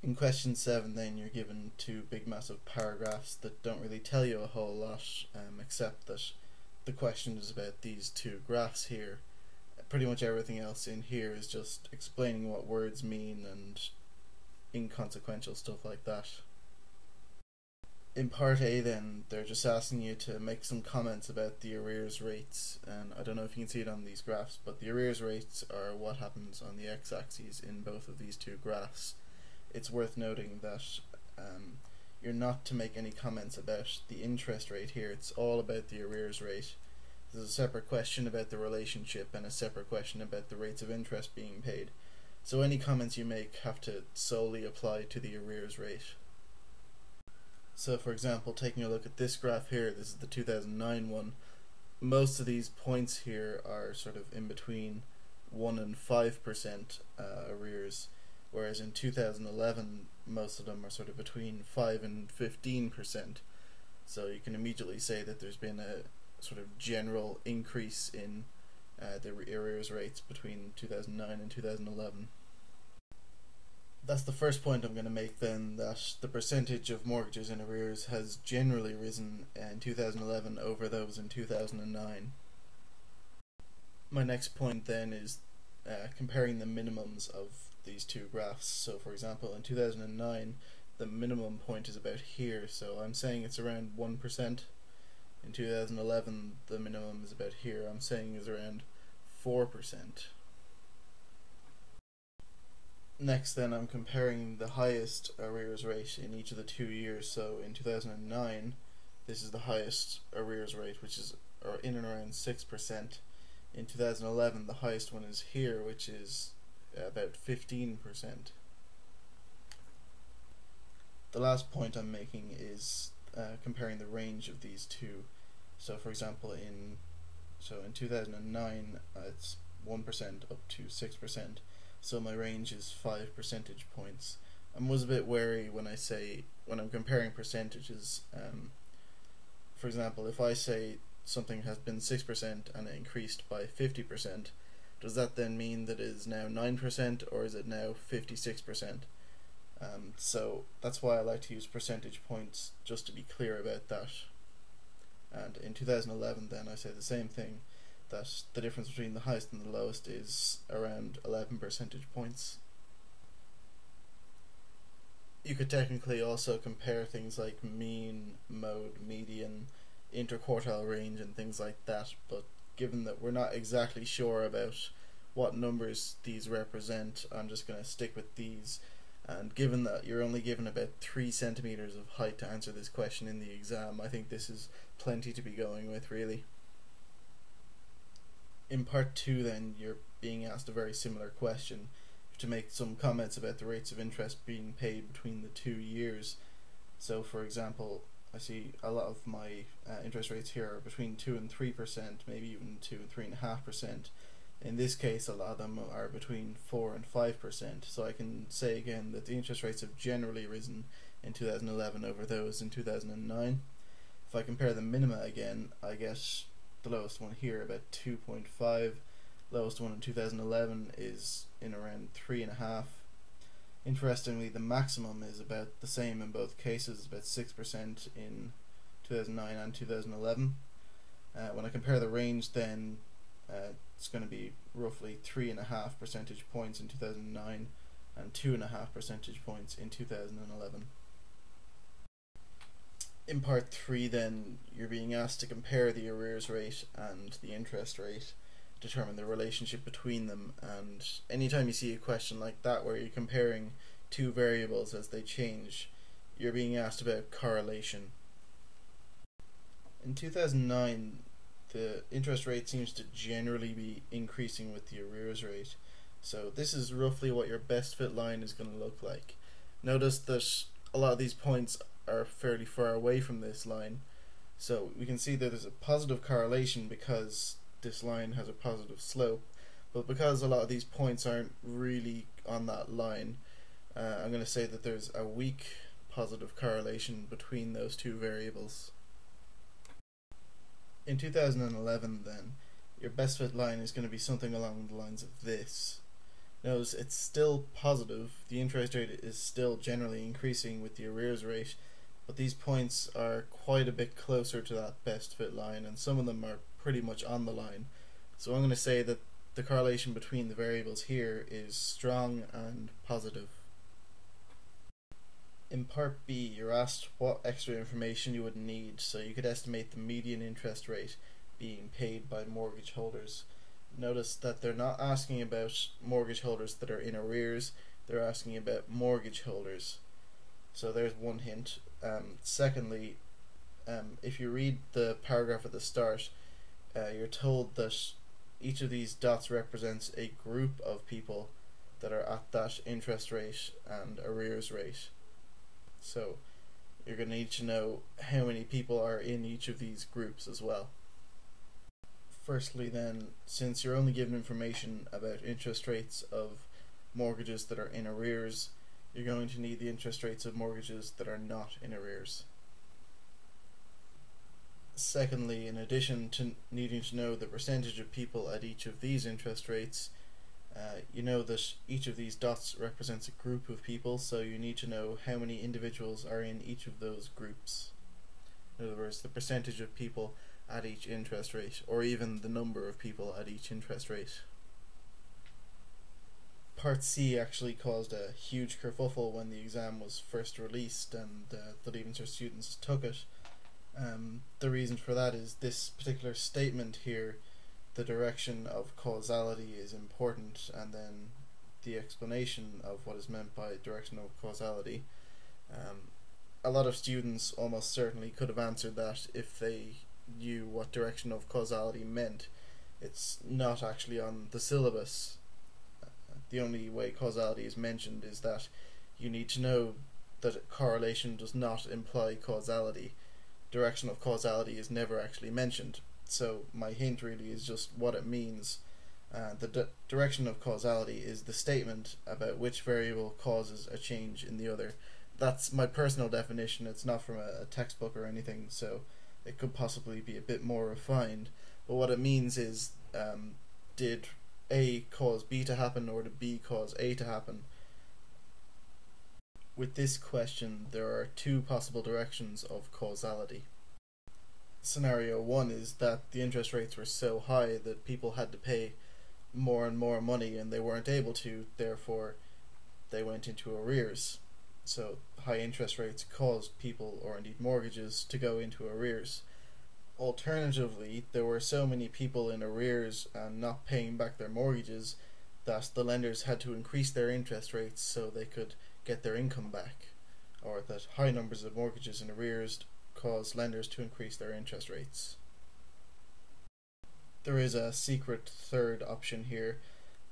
In question 7 then you're given two big massive paragraphs that don't really tell you a whole lot, except that the question is about these two graphs here. Pretty much everything else in here is just explaining what words mean and inconsequential stuff like that. In part A then, they're just asking you to make some comments about the arrears rates, and I don't know if you can see it on these graphs, but the arrears rates are what happens on the x-axis in both of these two graphs. It's worth noting that you're not to make any comments about the interest rate here. It's all about the arrears rate. There's a separate question about the relationship and a separate question about the rates of interest being paid. So any comments you make have to solely apply to the arrears rate. So for example, taking a look at this graph here, this is the 2009 one, most of these points here are sort of in between 1 and 5% arrears, whereas in 2011 most of them are sort of between 5 and 15%. So you can immediately say that there's been a sort of general increase in the arrears rates between 2009 and 2011. That's the first point I'm going to make then, that the percentage of mortgages in arrears has generally risen in 2011 over those in 2009. My next point then is comparing the minimums of these two graphs. So for example, in 2009 the minimum point is about here, so I'm saying it's around 1%. In 2011 the minimum is about here, I'm saying is around 4%. Next then, I'm comparing the highest arrears rate in each of the 2 years. So in 2009 this is the highest arrears rate, which is in and around 6%. In 2011 the highest one is here, which is about 15%. The last point I'm making is comparing the range of these two. So for example, in 2009 it's 1% up to 6%. So my range is 5 percentage points. I was a bit wary when I'm comparing percentages. For example, if I say something has been 6% and it increased by 50%, does that then mean that it is now 9% or is it now 56%? So that's why I like to use percentage points, just to be clear about that. And in 2011 then I say the same thing, that the difference between the highest and the lowest is around 11 percentage points. You could technically also compare things like mean, mode, median, interquartile range and things like that, but given that we're not exactly sure about what numbers these represent, I'm just going to stick with these. And given that you're only given about 3 centimeters of height to answer this question in the exam, I think this is plenty to be going with, really. In part 2 then, you're being asked a very similar question, to make some comments about the rates of interest being paid between the 2 years. So for example, I see a lot of my interest rates here are between 2 and 3%, maybe even 2 and 3.5%. In this case, a lot of them are between 4 and 5%. So I can say again that the interest rates have generally risen in 2011 over those in 2009. If I compare the minima again, I get the lowest one here about 2.5, lowest one in 2011 is in around 3.5. Interestingly, the maximum is about the same in both cases, about 6% in 2009 and 2011. When I compare the range then, it's going to be roughly 3.5 percentage points in 2009 and 2.5 percentage points in 2011. In part 3 then, you're being asked to compare the arrears rate and the interest rate, determine the relationship between them, and anytime you see a question like that where you're comparing two variables as they change, you're being asked about correlation. In 2009 the interest rate seems to generally be increasing with the arrears rate, so this is roughly what your best fit line is going to look like. Notice that a lot of these points are fairly far away from this line, so we can see that there's a positive correlation because this line has a positive slope, but because a lot of these points aren't really on that line, I'm going to say that there's a weak positive correlation between those two variables. In 2011 then, your best fit line is going to be something along the lines of this. Notice it's still positive, the interest rate is still generally increasing with the arrears rate, but these points are quite a bit closer to that best fit line, and some of them are pretty much on the line. So I'm going to say that the correlation between the variables here is strong and positive. In part B, you're asked what extra information you would need so you could estimate the median interest rate being paid by mortgage holders. Notice that they're not asking about mortgage holders that are in arrears, they're asking about mortgage holders. So there's one hint. Secondly, if you read the paragraph at the start, you're told that each of these dots represents a group of people that are at that interest rate and arrears rate. So you're going to need to know how many people are in each of these groups as well. Firstly then, since you're only given information about interest rates of mortgages that are in arrears, you're going to need the interest rates of mortgages that are not in arrears. Secondly, in addition to needing to know the percentage of people at each of these interest rates, you know that each of these dots represents a group of people, so you need to know how many individuals are in each of those groups. In other words, the percentage of people at each interest rate, or even the number of people at each interest rate. Part C actually caused a huge kerfuffle when the exam was first released and the Leaving Cert students took it. The reason for that is this particular statement here, the direction of causality is important, and then the explanation of what is meant by direction of causality. A lot of students almost certainly could have answered that if they knew what direction of causality meant. It's not actually on the syllabus. The only way causality is mentioned is that you need to know that correlation does not imply causality. Direction of causality is never actually mentioned. So my hint really is just what it means. The direction of causality is the statement about which variable causes a change in the other. That's my personal definition. It's not from a textbook or anything, so it could possibly be a bit more refined. But what it means is, did A cause B to happen, or did B cause A to happen? With this question, there are two possible directions of causality. Scenario 1 is that the interest rates were so high that people had to pay more and more money and they weren't able to, therefore they went into arrears. So high interest rates caused people, or indeed mortgages, to go into arrears. Alternatively, there were so many people in arrears and not paying back their mortgages that the lenders had to increase their interest rates so they could get their income back, or that high numbers of mortgages in arrears caused lenders to increase their interest rates. There is a secret third option here,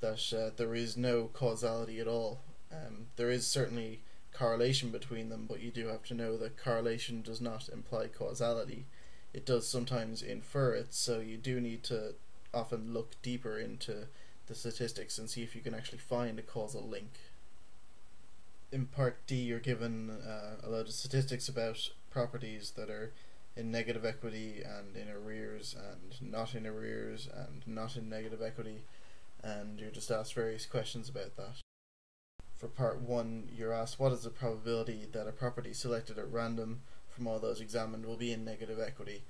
that there is no causality at all. There is certainly correlation between them, but you do have to know that correlation does not imply causality. It does sometimes infer it, so you do need to often look deeper into the statistics and see if you can actually find a causal link. In part D, you're given a load of statistics about properties that are in negative equity and in arrears and not in arrears and not in negative equity, and you're just asked various questions about that. For part 1, you're asked what is the probability that a property selected at random from all those examined will be in negative equity.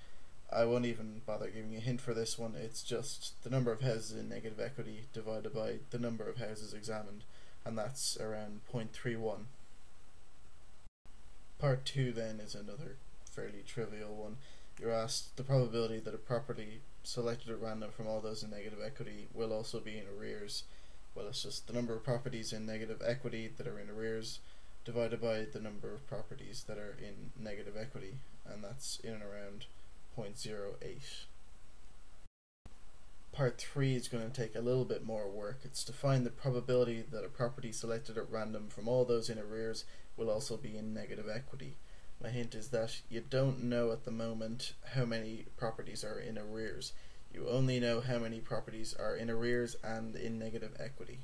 I won't even bother giving a hint for this one, it's just the number of houses in negative equity divided by the number of houses examined, and that's around 0.31. Part 2 then is another fairly trivial one. You're asked the probability that a property selected at random from all those in negative equity will also be in arrears. Well, it's just the number of properties in negative equity that are in arrears divided by the number of properties that are in negative equity, and that's in and around 0.08. Part 3 is going to take a little bit more work. It's to find the probability that a property selected at random from all those in arrears will also be in negative equity. My hint is that you don't know at the moment how many properties are in arrears. You only know how many properties are in arrears and in negative equity.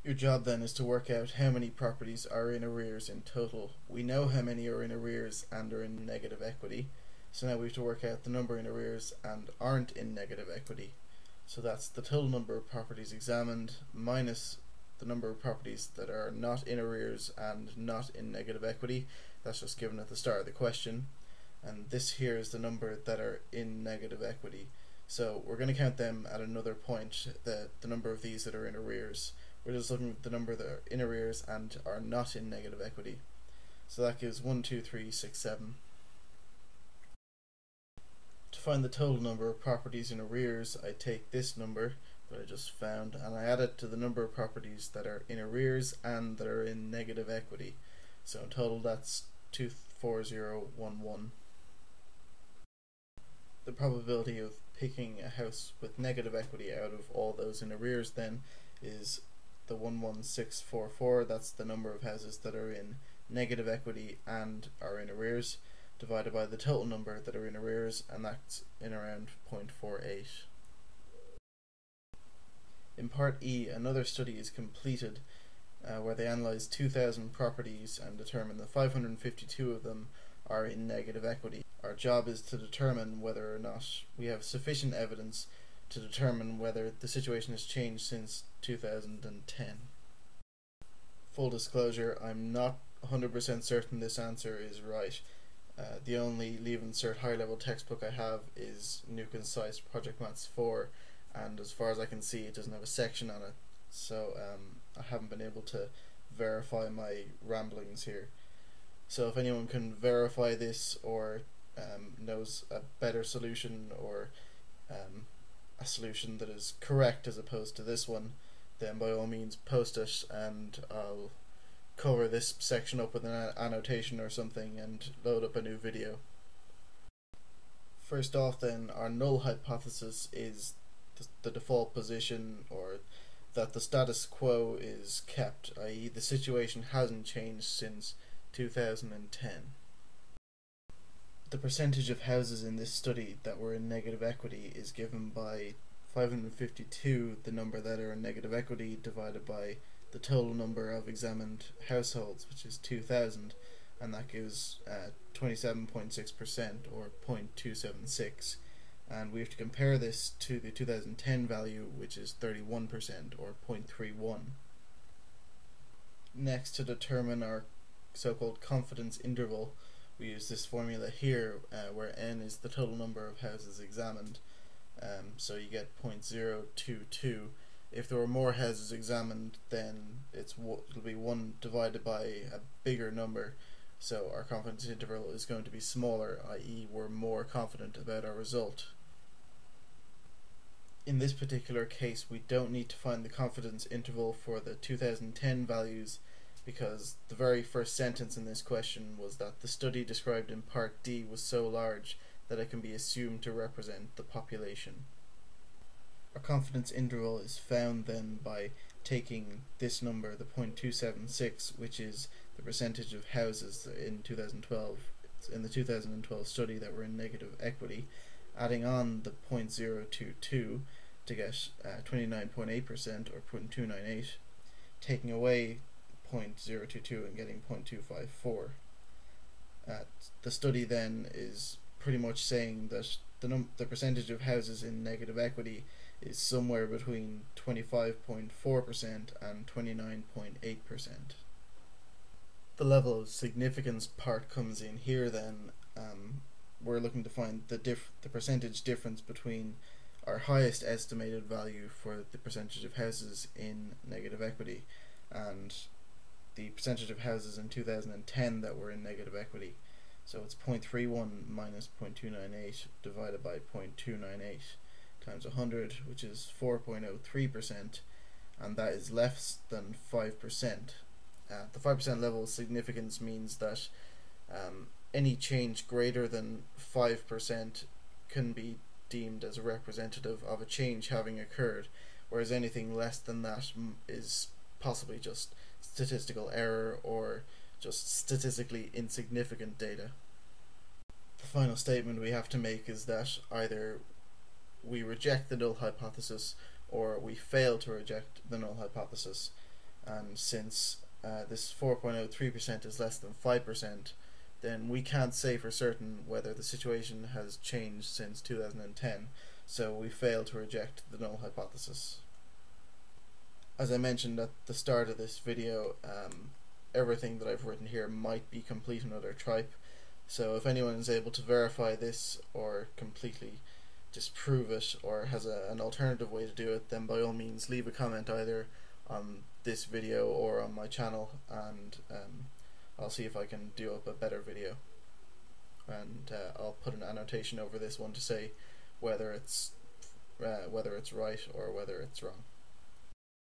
Your job then is to work out how many properties are in arrears in total. We know how many are in arrears and are in negative equity, so now we have to work out the number in arrears and aren't in negative equity. So that's the total number of properties examined minus the number of properties that are not in arrears and not in negative equity. That's just given at the start of the question. And this here is the number that are in negative equity. So we're going to count them at another point, the number of these that are in arrears. We're just looking at the number that are in arrears and are not in negative equity. So that gives 1, 2, 3, 6, 7. To find the total number of properties in arrears, I take this number that I just found and I add it to the number of properties that are in arrears and that are in negative equity. So in total that's 24011. The probability of picking a house with negative equity out of all those in arrears then is the 11644. That's the number of houses that are in negative equity and are in arrears, divided by the total number that are in arrears, and that's in around 0.48. In part E, another study is completed where they analysed 2,000 properties and determined that 552 of them are in negative equity. Our job is to determine whether or not we have sufficient evidence to determine whether the situation has changed since 2010. Full disclosure, I'm not 100% certain this answer is right. The only Leaving Cert high level textbook I have is New Concise Project Maths 4, and as far as I can see it doesn't have a section on it, so I haven't been able to verify my ramblings here. So if anyone can verify this or knows a better solution or a solution that is correct as opposed to this one, then by all means post it and I'll cover this section up with an annotation or something and load up a new video. First off then, our null hypothesis is the default position, or that the status quo is kept, i.e. the situation hasn't changed since 2010. The percentage of houses in this study that were in negative equity is given by 552, the number that are in negative equity, divided by the total number of examined households, which is 2,000, and that gives 27.6% or 0.276. And we have to compare this to the 2010 value, which is 31% or 0.31. Next, to determine our so-called confidence interval, we use this formula here where n is the total number of houses examined. So you get 0.022. If there were more houses examined, then it'll be 1 divided by a bigger number, so our confidence interval is going to be smaller, i.e. we're more confident about our result. In this particular case, we don't need to find the confidence interval for the 2010 values, because the very first sentence in this question was that the study described in part D was so large that it can be assumed to represent the population. Our confidence interval is found then by taking this number, the 0.276, which is the percentage of houses in 2012, in the 2012 study that were in negative equity, adding on the 0.022 to get 29.8% or 0.298, taking away 0.022 and getting 0.254. The study then is pretty much saying that the percentage of houses in negative equity is somewhere between 25.4% and 29.8%. The level of significance part comes in here then. We're looking to find the percentage difference between our highest estimated value for the percentage of houses in negative equity and the percentage of houses in 2010 that were in negative equity. So it's 0.31 minus 0.298 divided by 0.298 times 100, which is 4.03%, and that is less than 5%. The 5% level of significance means that any change greater than 5% can be deemed as a representative of a change having occurred, whereas anything less than that is possibly just statistical error or just statistically insignificant data. The final statement we have to make is that either we reject the null hypothesis or we fail to reject the null hypothesis, and since this 4.03% is less than 5%, then we can't say for certain whether the situation has changed since 2010, so we fail to reject the null hypothesis. As I mentioned at the start of this video, everything that I've written here might be complete another tripe, so if anyone is able to verify this or completely disprove it or has an alternative way to do it, then by all means leave a comment either on this video or on my channel, and I'll see if I can do up a better video, and I'll put an annotation over this one to say whether it's right or whether it's wrong.